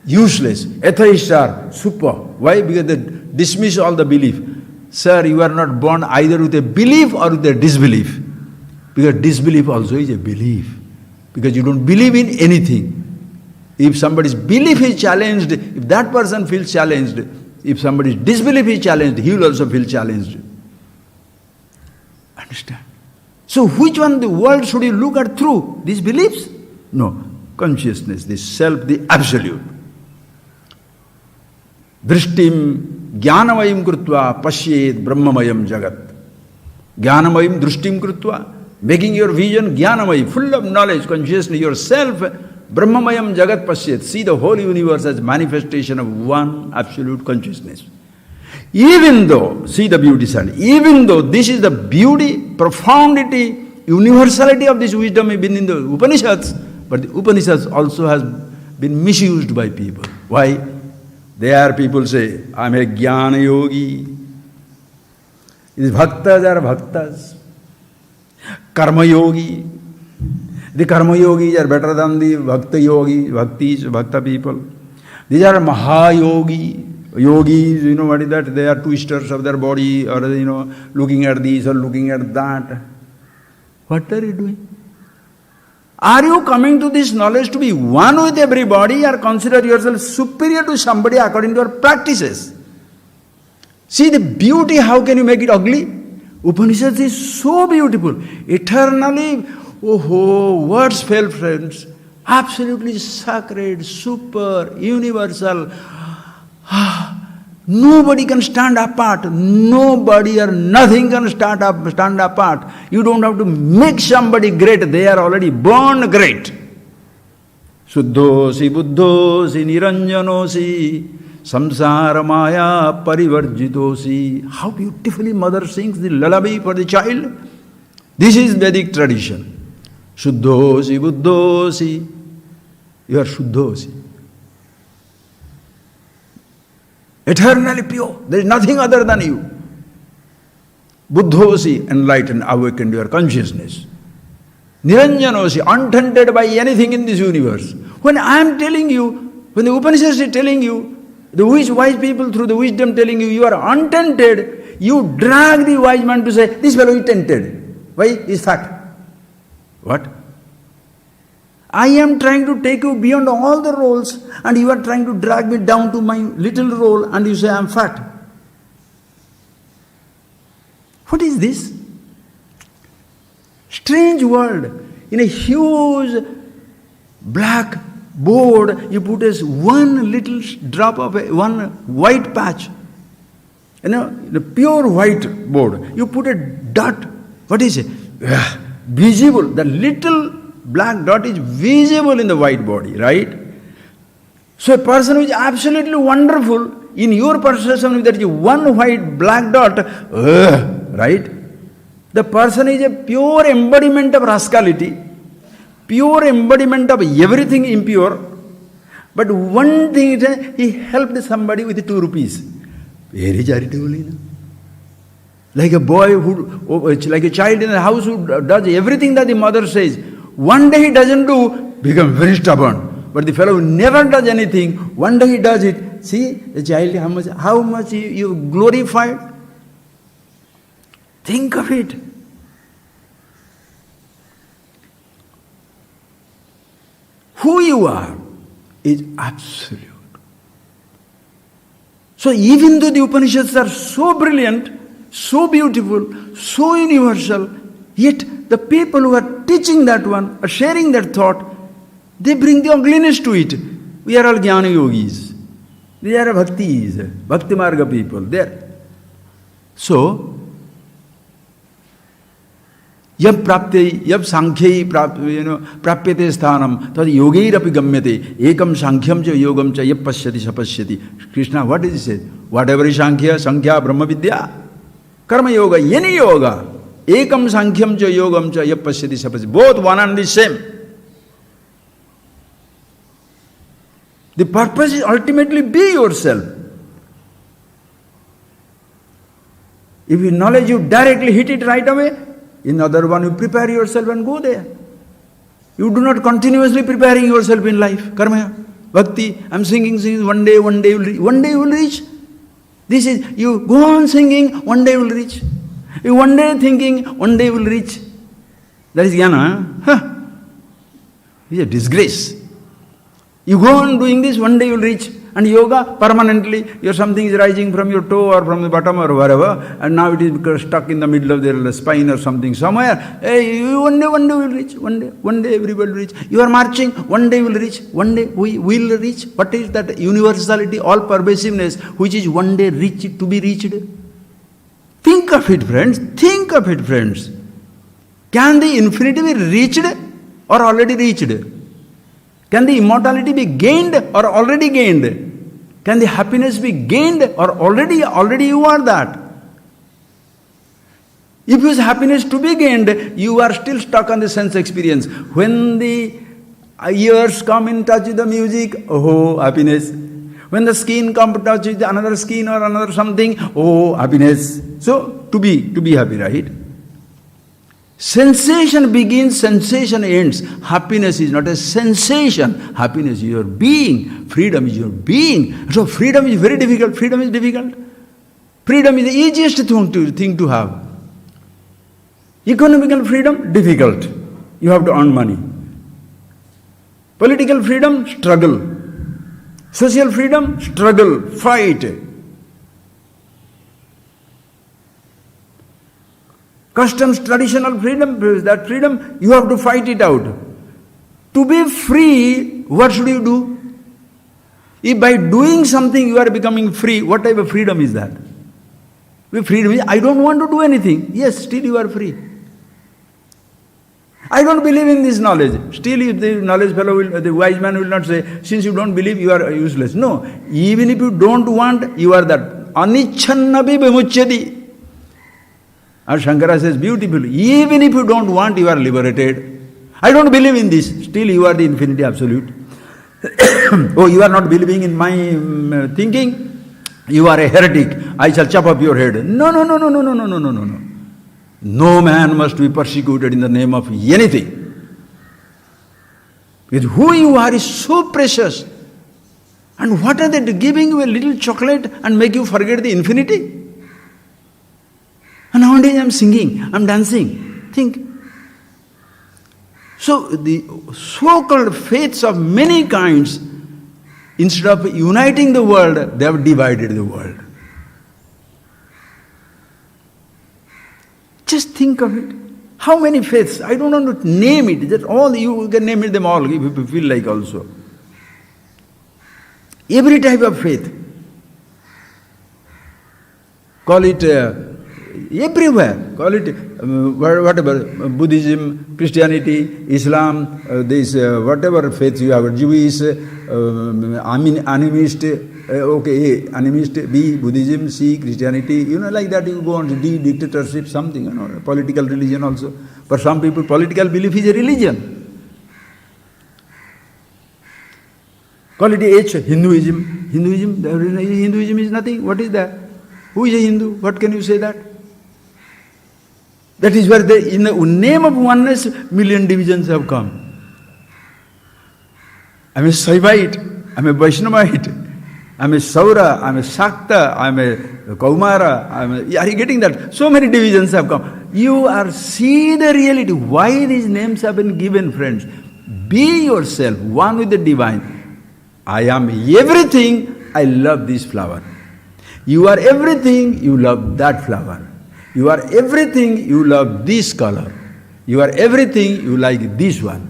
useless, atheists are super. Why? Because they dismiss all the belief. Sir, you are not born either with a belief or with a disbelief. Because disbelief also is a belief. Because you don't believe in anything. If somebody's belief is challenged, if that person feels challenged, if somebody's disbelief is challenged, he will also feel challenged. Understand? So which one the world should you look at through? These beliefs? No. Consciousness, the self, the absolute. Drishtim jnanamayam krutva pashyet brahmamayam jagat. Jnanamayam drishtim krutva. Making your vision jnanamayam, full of knowledge, consciousness, yourself, brahmamayam jagat pashyet. See the whole universe as manifestation of one absolute consciousness. Even though, see the beauty side, even though this is the beauty, profundity, universality of this wisdom has been in the Upanishads, but the Upanishads also has been misused by people. Why? There people say, I am a jnana yogi. These bhaktas are bhaktas. Karma yogi. The karma yogis are better than the bhakta yogi, bhaktis, bhakta people. These are mahayogi. Yogis, you know what is that? They are twisters of their body, or looking at this or looking at that. What are you doing? Are you coming to this knowledge to be one with everybody, or consider yourself superior to somebody according to your practices? See the beauty, how can you make it ugly? Upanishads is so beautiful. Eternally, words fail, friends. Absolutely sacred, super, universal. Nobody can stand apart. Nobody or nothing can stand apart. You don't have to make somebody great. They are already born great. Suddhosi buddhosi niranjanosi samsara maya parivarjitosi. How beautifully mother sings the lullaby for the child. This is Vedic tradition. Suddhosi buddhosi. You are Suddhosi. Eternally pure. There is nothing other than you. Buddhosi, enlightened, awakened your consciousness. Niranjanosi, untainted by anything in this universe. When I am telling you, when the Upanishads is telling you, the wise people through the wisdom telling you, you are untainted, you drag the wise man to say, this fellow is tainted. Why? He is fat. What? I am trying to take you beyond all the roles, and you are trying to drag me down to my little role, and you say I am fat. What is this? Strange world. In a huge black board, you put as one little drop of one white patch. The pure white board. You put a dot. What is it? Visible. The little black dot is visible in the white body, right? So a person who is absolutely wonderful, in your perception that is one white black dot, right? The person is a pure embodiment of rascality, pure embodiment of everything impure, but one thing is he helped somebody with 2 rupees. Very charitable, Like a boy like a child in a house who does everything that the mother says. One day he doesn't do, becomes very stubborn. But the fellow who never does anything, one day he does it. See, the child, how much you glorified. Think of it. Who you are is absolute. So even though the Upanishads are so brilliant, so beautiful, so universal, yet the people who are teaching that one, are sharing that thought, they bring the ugliness to it. We are all jnana yogis. They are bhaktis, bhakti marga people. There. So, yab sankhya prapyate sthanam tad yogairapi gamyate ekam sankhya cha yogam cha yab pashyati sapashyati. Krishna, what does he say? Whatever is sankhya brahma vidya, karma yoga, any yoga, ekam sankhya cha yogam cha yab pashyati sapashyati. Both one and the same. The purpose is ultimately be yourself. If you knowledge, you directly hit it right away. In other one, you prepare yourself and go there. You do not continuously preparing yourself in life. Karma, bhakti, I'm singing, one day you will reach. This is, you go on singing, one day you will reach. You one day thinking, one day you will reach. That is jnana. Huh? It's a disgrace. You go on doing this, one day you will reach. And yoga, permanently, something is rising from your toe or from the bottom or wherever, and now it is stuck in the middle of the spine or something somewhere. Hey, you one day will reach. One day everybody will reach. You are marching, one day will reach. One day we will reach. What is that universality, all pervasiveness, which is one day reached, to be reached? Think of it, friends. Think of it, friends. Can the infinity be reached or already reached? Can the immortality be gained or already gained? Can the happiness be gained or already you are that? If it is happiness to be gained, you are still stuck on the sense experience. When the ears come in touch with the music, oh, happiness. When the skin comes in touch with another skin or another something, oh, happiness. So, to be happy, right? Sensation begins, sensation ends. Happiness is not a sensation. Happiness is your being. Freedom is your being. So freedom is very difficult. Freedom is difficult. Freedom is the easiest thing to have. Economical freedom, difficult. You have to earn money. Political freedom, struggle. Social freedom, struggle, fight. Customs, traditional freedom, that freedom, you have to fight it out. To be free, what should you do? If by doing something you are becoming free, what type of freedom is that? Freedom is, I don't want to do anything. Yes, still you are free. I don't believe in this knowledge. Still the knowledge fellow will, the wise man will not say, since you don't believe, you are useless. No, even if you don't want, you are that. Anichannabi vimuchyati. And Shankara says beautifully, even if you don't want, you are liberated. I don't believe in this. Still you are the infinity absolute. Oh, you are not believing in my thinking? You are a heretic. I shall chop up your head. No. No man must be persecuted in the name of anything. With who you are is so precious. And what are they giving you a little chocolate and make you forget the infinity? And nowadays I am singing, I am dancing. Think. So the so-called faiths of many kinds, instead of uniting the world, they have divided the world. Just think of it. How many faiths? I don't want to name it. Just all you can name it them all if you feel like also. Every type of faith. Call it everywhere. Call it whatever, Buddhism, Christianity, Islam, this whatever faith you have, Jewish, animist, okay, animist, B, Buddhism, C, Christianity, like that you go on to D, dictatorship, something, political religion also. For some people, political belief is a religion. Call it H, Hinduism. Hinduism is nothing. What is that? Who is a Hindu? What can you say that? That is where in the name of oneness, million divisions have come. I am a Saivite, I am a Vaishnavite, I am a Saura, I am a Sakta, I am a Kaumara, are you getting that? So many divisions have come. You are see the reality. Why these names have been given, friends? Be yourself, one with the divine. I am everything, I love this flower. You are everything, you love that flower. You are everything, you love this color. You are everything, you like this one.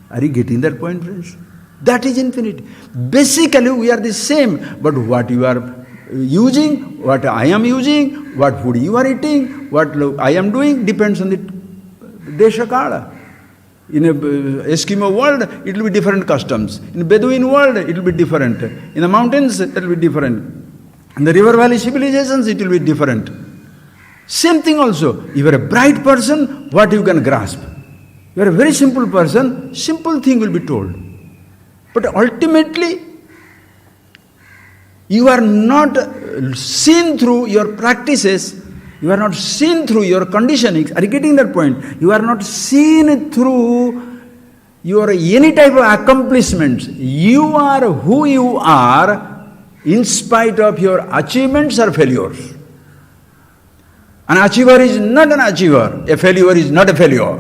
Are you getting that point, friends? That is infinity. Basically, we are the same, but what you are using, what I am using, what food you are eating, what I am doing depends on the Desha Kala. In a Eskimo world, it will be different customs. In a Bedouin world, it will be different. In the mountains, it will be different. In the river valley civilizations, it will be different. Same thing also. If you are a bright person, what you can grasp? You are a very simple person, simple thing will be told. But ultimately, You are not seen through your practices, you are not seen through your conditionings. Are you getting that point? You are not seen through your any type of accomplishments. You are who you are in spite of your achievements or failures. An achiever is not an achiever. A failure is not a failure.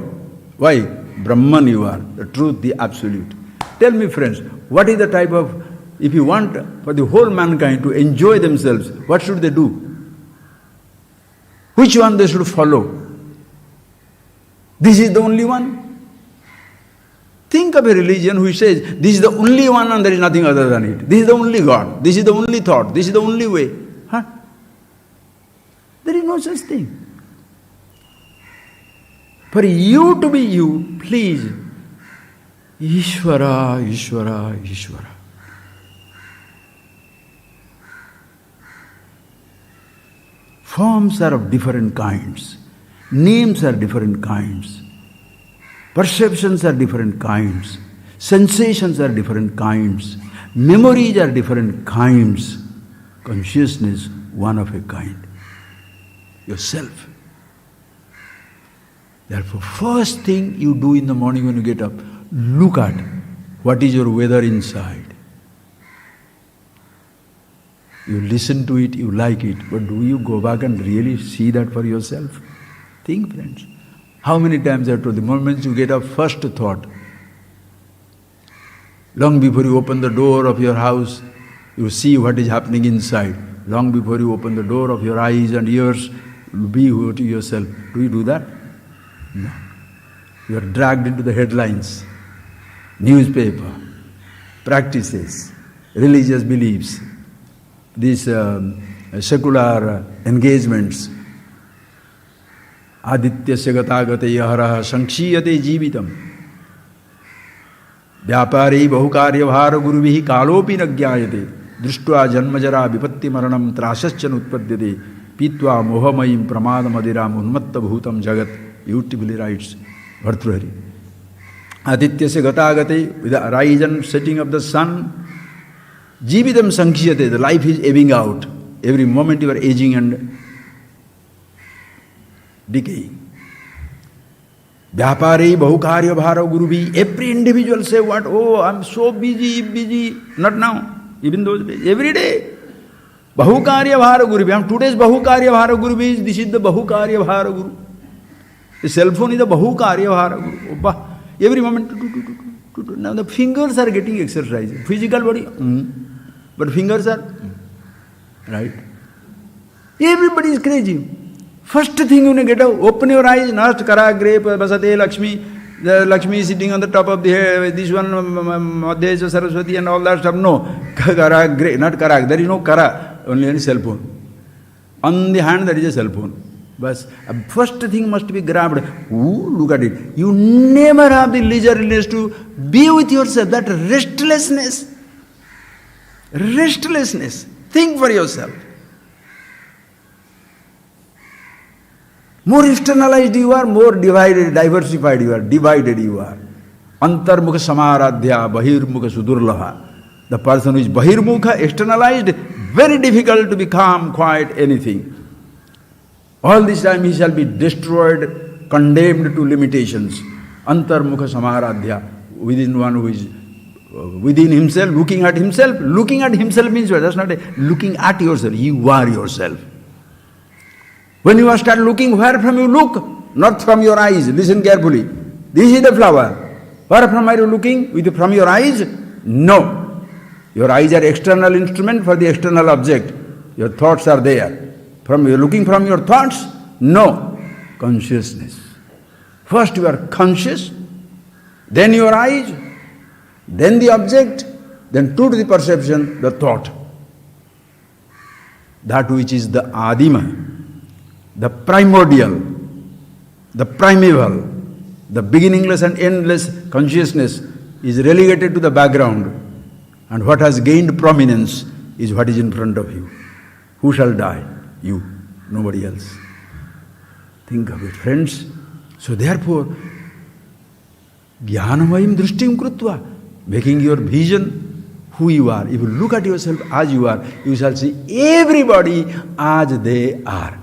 Why? Brahman you are, the truth, the absolute. Tell me friends, what is the type of, if you want for the whole mankind to enjoy themselves, what should they do? Which one they should follow? This is the only one? Think of a religion which says, this is the only one and there is nothing other than it. This is the only God. This is the only thought. This is the only way. Huh? There is no such thing. For you to be you, please, Ishvara, Ishvara, Ishvara. Forms are of different kinds. Names are different kinds. Perceptions are different kinds. Sensations are different kinds. Memories are different kinds. Consciousness, one of a kind. Yourself. Therefore, first thing you do in the morning when you get up, look at what is your weather inside. You listen to it, you like it, but do you go back and really see that for yourself? Think, friends. How many times I have told the moment you get up, first thought, long before you open the door of your house, you see what is happening inside. Long before you open the door of your eyes and ears, be who to yourself. Do you do that? No. You are dragged into the headlines, newspaper, practices, religious beliefs, these secular engagements. Adityasya gatagate yaharaha sankshiyate jivitam vyapari bahukaryavhara guruvihi kalopi nagyayate drishtva janmajara vipatti maranam trasyaschan utpadyate pitva mohamayim pramadam adiram unmatta bhutam jagat. Beautifully writes Bhartrihari. Adityasya gatagate, with the rise and setting of the sun, jivitam sankshiyate, the life is ebbing out. Every moment you are aging and decaying. Vyapari bahukarya bhara guruvi. Every individual say what? Oh, I'm so busy. Not now, even those days. Every day. Bahukarya bhara guruvi. Today's bahukarya bhara guruvi. This is the bahukarya bhara guru. The cell phone is the bahukarya bhara guru. Every moment. Now the fingers are getting exercise. Physical body. But fingers are. Right? Everybody is crazy. First thing when you get up, open your eyes, nast karagre basate Lakshmi. The Lakshmi is sitting on the top of the head, this one, Madhya Saraswati and all that stuff. No, karagre, not karag. There is no kara, only a cell phone. On the hand there is a cell phone. But first thing must be grabbed. Ooh, look at it. You never have the leisureliness to be with yourself. That restlessness. Restlessness. Think for yourself. More externalized you are, more divided, diversified you are, divided you are. Antarmukha samaradhya, bahirmukha sudurlabha. The person who is bahirmukha, externalized, very difficult to be calm, quiet, anything. All this time he shall be destroyed, condemned to limitations. Antarmukha samaradhya, within one who is within himself, looking at himself. Looking at himself means what? That's not a looking at yourself, you are yourself. When you start looking, where from you look? Not from your eyes. Listen carefully. This is the flower. Where from are you looking? From your eyes? No. Your eyes are external instrument for the external object. Your thoughts are there. You're looking from your thoughts? No. Consciousness. First you are conscious, then your eyes, then the object, then to the perception, the thought. That which is the adima, the primordial, the primeval, the beginningless and endless consciousness is relegated to the background, and what has gained prominence is what is in front of you. Who shall die? You, nobody else. Think of it, friends. So therefore, jnanamayim drishtim krutva, making your vision who you are. If you look at yourself as you are, you shall see everybody as they are.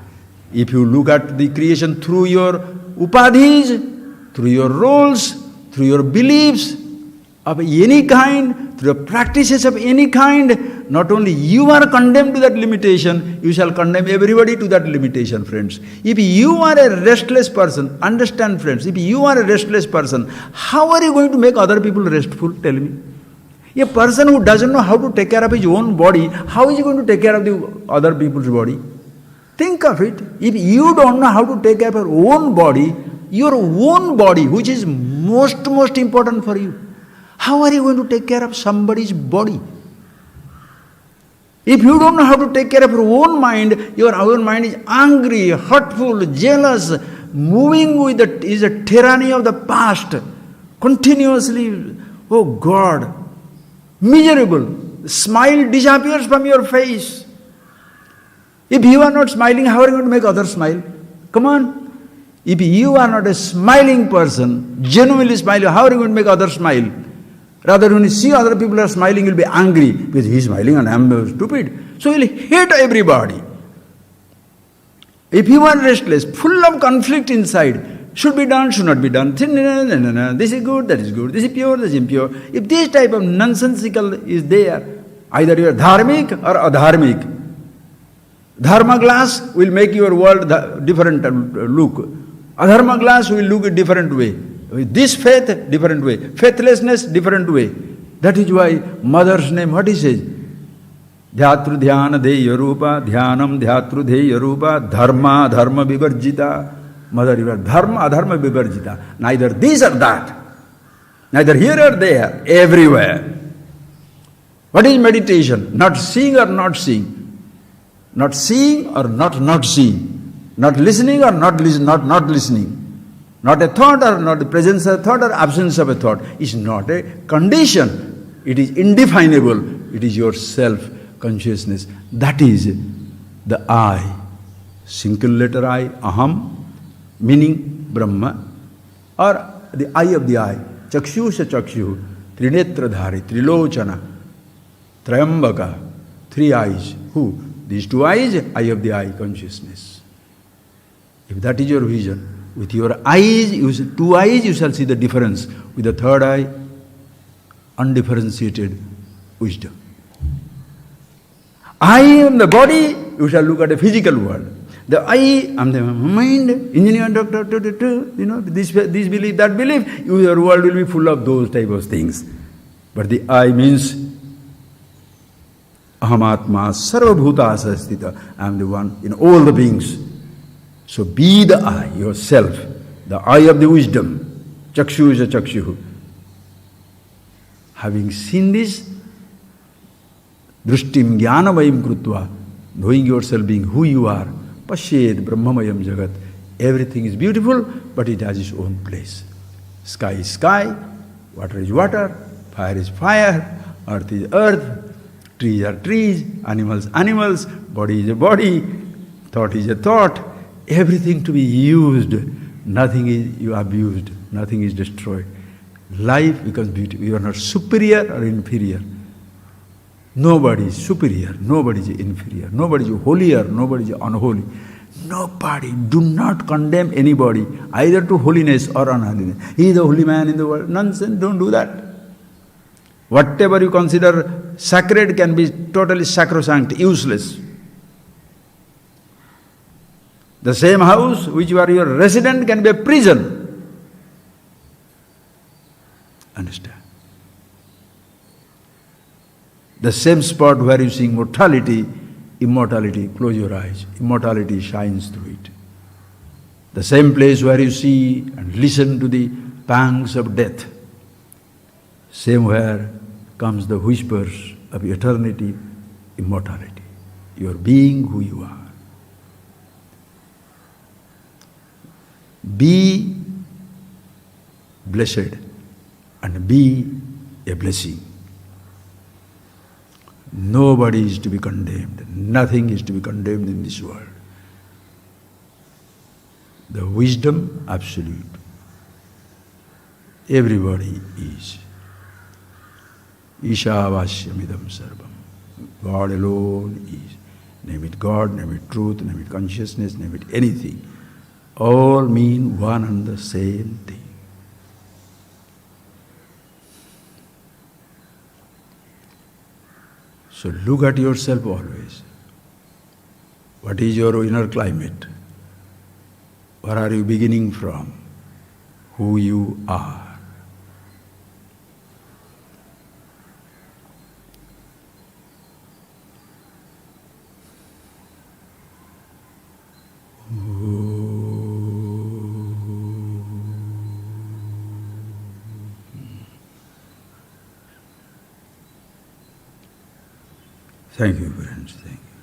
If you look at the creation through your upadhis, through your roles, through your beliefs of any kind, through your practices of any kind, not only you are condemned to that limitation, you shall condemn everybody to that limitation, friends. If you are a restless person, understand, friends, if you are a restless person, how are you going to make other people restful? Tell me. A person who doesn't know how to take care of his own body, how is he going to take care of the other people's body? Think of it. If you don't know how to take care of your own body, which is most important for you, how are you going to take care of somebody's body? If you don't know how to take care of your own mind is angry, hurtful, jealous, moving with is a tyranny of the past, continuously, oh God, miserable. Smile disappears from your face. If you are not smiling, how are you going to make others smile? Come on. If you are not a smiling person, genuinely smiling, how are you going to make others smile? Rather, when you see other people are smiling, you'll be angry because he is smiling and I am stupid. So you'll hate everybody. If you are restless, full of conflict inside, should be done, should not be done, this is good, that is good, this is pure, this is impure. If this type of nonsensical is there, either you are dharmic or adharmic. Dharma glass will make your world different look. Adharma glass will look a different way. With this faith, different way. Faithlessness, different way. That is why mother's name, what he says? Dhyatru dhyana deya rupa, dhyanam dhyatru deya rupa, dharma dharma vivarjita. Mother, you are dharma adharma vivarjita. Neither this or that. Neither here or there. Everywhere. What is meditation? Not seeing or not seeing. Not seeing or not seeing. Not listening or not listening. Not a thought or not the presence of a thought or absence of a thought. It's not a condition. It is indefinable. It is your self-consciousness. That is the I. Single letter I, aham, meaning Brahma, or the eye of the eye. Chakshusha chakshu, trinetradhari, trilochana, trayambaka, three eyes. Who? These two eyes, eye of the eye, consciousness. If that is your vision, with your eyes, two eyes, you shall see the difference. With the third eye, undifferentiated wisdom. I am the body, you shall look at the physical world. The I am the mind, engineer, doctor, this belief, that belief, your world will be full of those type of things. But the I means Ahamatma Sarvabhuta Asastita. I am the one in all the beings. So be the I, yourself, the eye of the wisdom. Chakshu is a chakshu. Having seen this, drishtim jnanavayam krutva, knowing yourself being who you are, pashyed brahmamayam jagat. Everything is beautiful, but it has its own place. Sky is sky, water is water, fire is fire, earth is earth, trees are trees, animals, body is a body, thought is a thought. Everything to be used, nothing is abused, nothing is destroyed. Life becomes beautiful. You are not superior or inferior. Nobody is superior, nobody is inferior, nobody is holier, nobody is unholy. Nobody, do not condemn anybody, either to holiness or unholiness. He is the holy man in the world. Nonsense, don't do that. Whatever you consider sacred can be totally sacrosanct, useless. The same house which you are your resident can be a prison. Understand? The same spot where you see mortality, immortality, close your eyes, immortality shines through it. The same place where you see and listen to the pangs of death, same where comes the whispers of eternity, immortality. You are being who you are. Be blessed and be a blessing. Nobody is to be condemned. Nothing is to be condemned in this world. The wisdom, absolute. Everybody is. Ishavashyamidam sarvam. God alone is. Name it God, name it truth, name it consciousness, name it anything. All mean one and the same thing. So look at yourself always. What is your inner climate? Where are you beginning from? Who you are. Thank you, friends. Thank you.